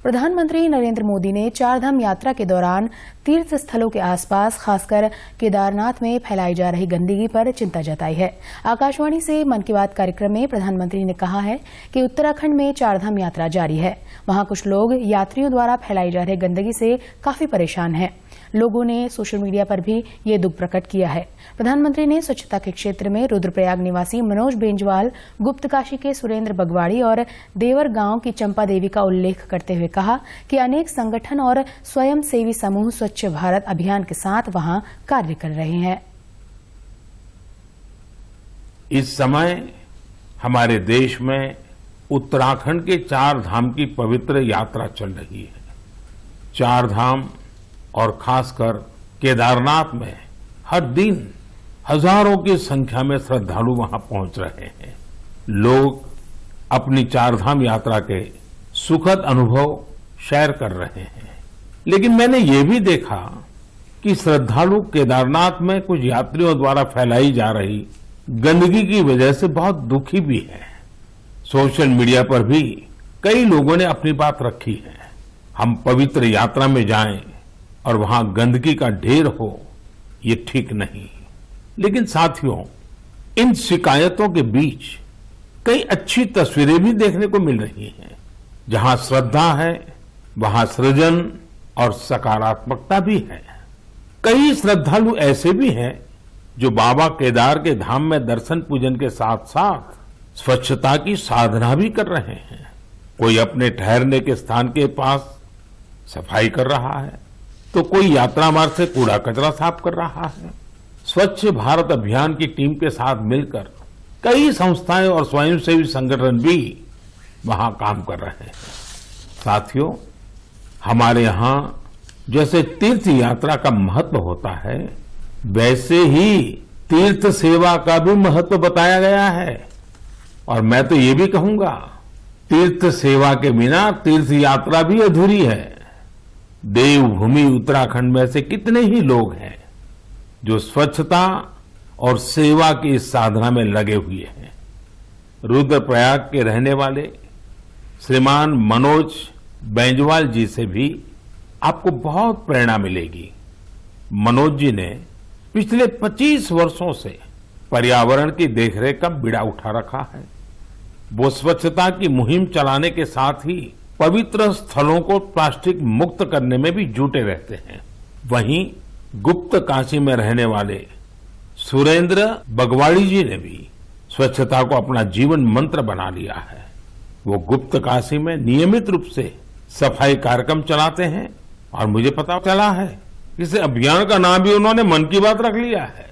प्रधानमंत्री नरेंद्र मोदी ने चारधाम यात्रा के दौरान तीर्थ स्थलों के आसपास खासकर केदारनाथ में फैलाई जा रही गंदगी पर चिंता जताई है। आकाशवाणी से मन की बात कार्यक्रम में प्रधानमंत्री ने कहा है कि उत्तराखंड में चारधाम यात्रा जारी है। वहां कुछ लोग यात्रियों द्वारा फैलाई जा रही गंदगी से काफी परेशान हैं। लोगों ने सोशल मीडिया पर भी ये दुख प्रकट किया है। प्रधानमंत्री ने स्वच्छता के क्षेत्र में रुद्रप्रयाग निवासी मनोज बेंजवाल, गुप्तकाशी के सुरेंद्र बगवाड़ी और देवर गांव की चंपा देवी का उल्लेख करते हुए कहा कि अनेक संगठन और स्वयंसेवी समूह स्वच्छ भारत अभियान के साथ वहां कार्य कर रहे हैं। इस समय हमारे देश में उत्तराखंड के चार धाम की पवित्र यात्रा चल रही है। चार धाम और खासकर केदारनाथ में हर दिन हजारों की संख्या में श्रद्धालु वहां पहुंच रहे हैं। लोग अपनी चारधाम यात्रा के सुखद अनुभव शेयर कर रहे हैं। लेकिन मैंने ये भी देखा कि श्रद्धालु केदारनाथ में कुछ यात्रियों द्वारा फैलाई जा रही गंदगी की वजह से बहुत दुखी भी है। सोशल मीडिया पर भी कई लोगों ने अपनी बात रखी है। हम पवित्र यात्रा में जाएं और वहां गंदगी का ढेर हो, ये ठीक नहीं। लेकिन साथियों, इन शिकायतों के बीच कई अच्छी तस्वीरें भी देखने को मिल रही हैं। जहां श्रद्धा है वहां सृजन और सकारात्मकता भी है। कई श्रद्धालु ऐसे भी हैं जो बाबा केदार के धाम में दर्शन पूजन के साथ साथ स्वच्छता की साधना भी कर रहे हैं। कोई अपने ठहरने के स्थान के पास सफाई कर रहा है, तो कोई यात्रा मार्ग से कूड़ा कचरा साफ कर रहा है। स्वच्छ भारत अभियान की टीम के साथ मिलकर कई संस्थाएं और स्वयंसेवी संगठन भी वहां काम कर रहे हैं। साथियों, हमारे यहां जैसे तीर्थ यात्रा का महत्व होता है, वैसे ही तीर्थ सेवा का भी महत्व बताया गया है। और मैं तो ये भी कहूंगा, तीर्थ सेवा के बिना तीर्थ यात्रा भी अधूरी है। देवभूमि उत्तराखंड में से कितने ही लोग हैं जो स्वच्छता और सेवा की इस साधना में लगे हुए हैं। रुद्रप्रयाग के रहने वाले श्रीमान मनोज बेंजवाल जी से भी आपको बहुत प्रेरणा मिलेगी। मनोज जी ने पिछले 25 वर्षों से पर्यावरण की देखरेख का बीड़ा उठा रखा है। वो स्वच्छता की मुहिम चलाने के साथ ही पवित्र स्थलों को प्लास्टिक मुक्त करने में भी जुटे रहते हैं। वहीं गुप्त काशी में रहने वाले सुरेंद्र बगवाड़ी जी ने भी स्वच्छता को अपना जीवन मंत्र बना लिया है। वो गुप्त काशी में नियमित रूप से सफाई कार्यक्रम चलाते हैं और मुझे पता चला है कि इस अभियान का नाम भी उन्होंने मन की बात रख लिया है।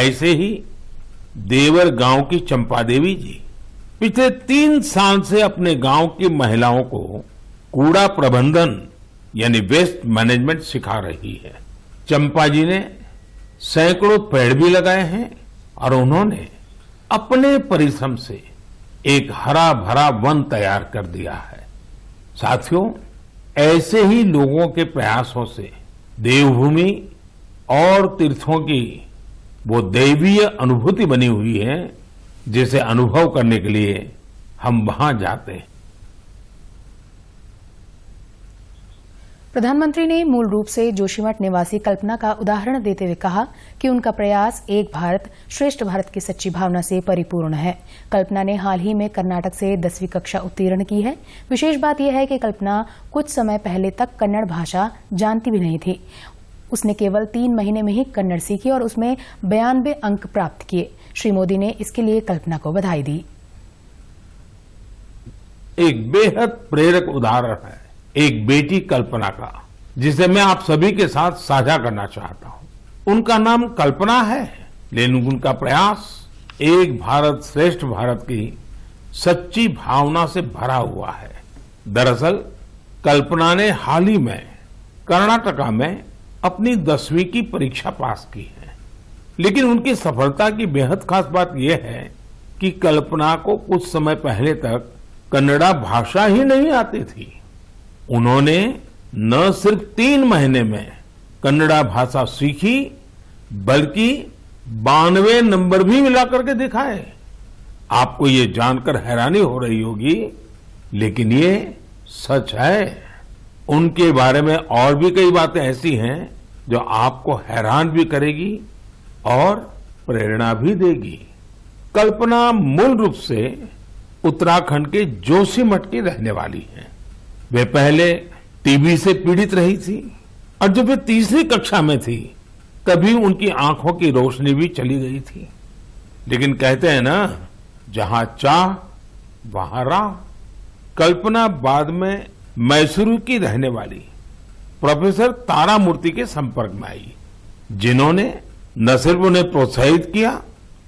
ऐसे ही देवर गांव की चंपा देवी जी पिछले 3 साल से अपने गांव की महिलाओं को कूड़ा प्रबंधन यानी वेस्ट मैनेजमेंट सिखा रही है। चंपा जी ने सैकड़ों पेड़ भी लगाए हैं और उन्होंने अपने परिश्रम से एक हरा भरा वन तैयार कर दिया है। साथियों, ऐसे ही लोगों के प्रयासों से देवभूमि और तीर्थों की वो दैवीय अनुभूति बनी हुई है, जिसे अनुभव करने के लिए हम वहां जाते हैं। प्रधानमंत्री ने मूल रूप से जोशीमठ निवासी कल्पना का उदाहरण देते हुए कहा कि उनका प्रयास एक भारत श्रेष्ठ भारत की सच्ची भावना से परिपूर्ण है। कल्पना ने हाल ही में कर्नाटक से 10वीं कक्षा उत्तीर्ण की है। विशेष बात यह है कि कल्पना कुछ समय पहले तक कन्नड़ भाषा जानती भी नहीं थी। उसने केवल 3 महीने में ही कन्नड़ सीखी और उसमें 92 अंक प्राप्त किए। श्री मोदी ने इसके लिए कल्पना को बधाई दी। एक बेहद प्रेरक उदाहरण है एक बेटी कल्पना का, जिसे मैं आप सभी के साथ साझा करना चाहता हूं। उनका नाम कल्पना है, लेकिन उनका प्रयास एक भारत श्रेष्ठ भारत की सच्ची भावना से भरा हुआ है। दरअसल कल्पना ने हाल ही में कर्नाटका में अपनी 10वीं की परीक्षा पास की है। लेकिन उनकी सफलता की बेहद खास बात यह है कि कल्पना को कुछ समय पहले तक कन्नड़ा भाषा ही नहीं आती थी। उन्होंने न सिर्फ 3 महीने में कन्नड़ा भाषा सीखी, बल्कि 92 नंबर भी मिला करके दिखाए। आपको ये जानकर हैरानी हो रही होगी, लेकिन ये सच है। उनके बारे में और भी कई बातें ऐसी हैं जो आपको हैरान भी करेगी और प्रेरणा भी देगी। कल्पना मूल रूप से उत्तराखंड के जोशीमठ की रहने वाली हैं। वे पहले टीबी से पीड़ित रही थी और जब वे तीसरी कक्षा में थी तभी उनकी आंखों की रोशनी भी चली गई थी। लेकिन कहते हैं ना, जहां चाह वहां राह। कल्पना बाद में मैसूरू की रहने वाली प्रोफेसर तारामूर्ति के संपर्क में आई, जिन्होंने न सिर्फ उन्हें प्रोत्साहित किया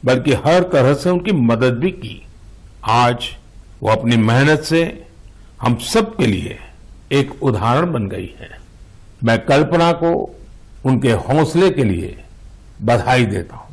बल्कि हर तरह से उनकी मदद भी की। आज वो अपनी मेहनत से हम सब के लिए एक उदाहरण बन गई है। मैं कल्पना को उनके हौसले के लिए बधाई देता हूं।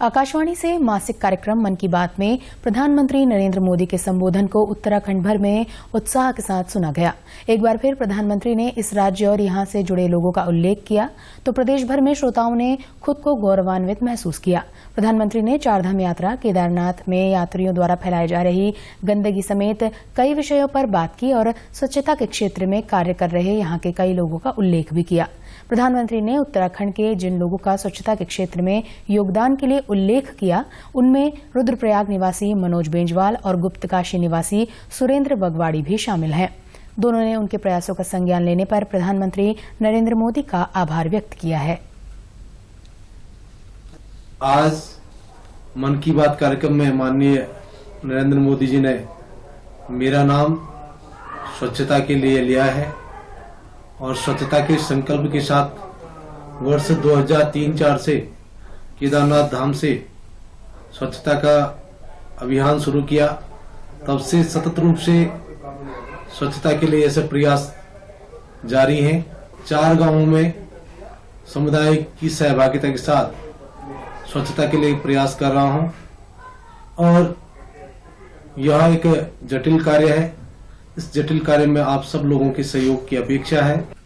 आकाशवाणी से मासिक कार्यक्रम मन की बात में प्रधानमंत्री नरेंद्र मोदी के संबोधन को उत्तराखंड भर में उत्साह के साथ सुना गया। एक बार फिर प्रधानमंत्री ने इस राज्य और यहां से जुड़े लोगों का उल्लेख किया तो प्रदेश भर में श्रोताओं ने खुद को गौरवान्वित महसूस किया। प्रधानमंत्री ने चारधाम यात्रा, केदारनाथ में यात्रियों द्वारा फैलाई जा रही गंदगी समेत कई विषयों पर बात की और स्वच्छता के क्षेत्र में कार्य कर रहे यहां के कई लोगों का उल्लेख भी किया। प्रधानमंत्री ने उत्तराखंड के जिन लोगों का स्वच्छता के क्षेत्र में योगदान के लिए उल्लेख किया, उनमें रुद्रप्रयाग निवासी मनोज बेंजवाल और गुप्तकाशी निवासी सुरेंद्र बगवाड़ी भी शामिल हैं। दोनों ने उनके प्रयासों का संज्ञान लेने पर प्रधानमंत्री नरेंद्र मोदी का आभार व्यक्त किया है। आज मन की बात कार्यक्रम में माननीय नरेंद्र मोदी जी ने मेरा नाम स्वच्छता के लिए लिया है और स्वच्छता के संकल्प के साथ वर्ष 2003-04 से केदारनाथ धाम से स्वच्छता का अभियान शुरू किया। तब से सतत रूप से स्वच्छता के लिए ऐसे प्रयास जारी हैं। 4 गांवों में समुदाय की सहभागिता के साथ स्वच्छता के लिए प्रयास कर रहा हूं और यह एक जटिल कार्य है। इस जटिल कार्य में आप सब लोगों के सहयोग की अपेक्षा है।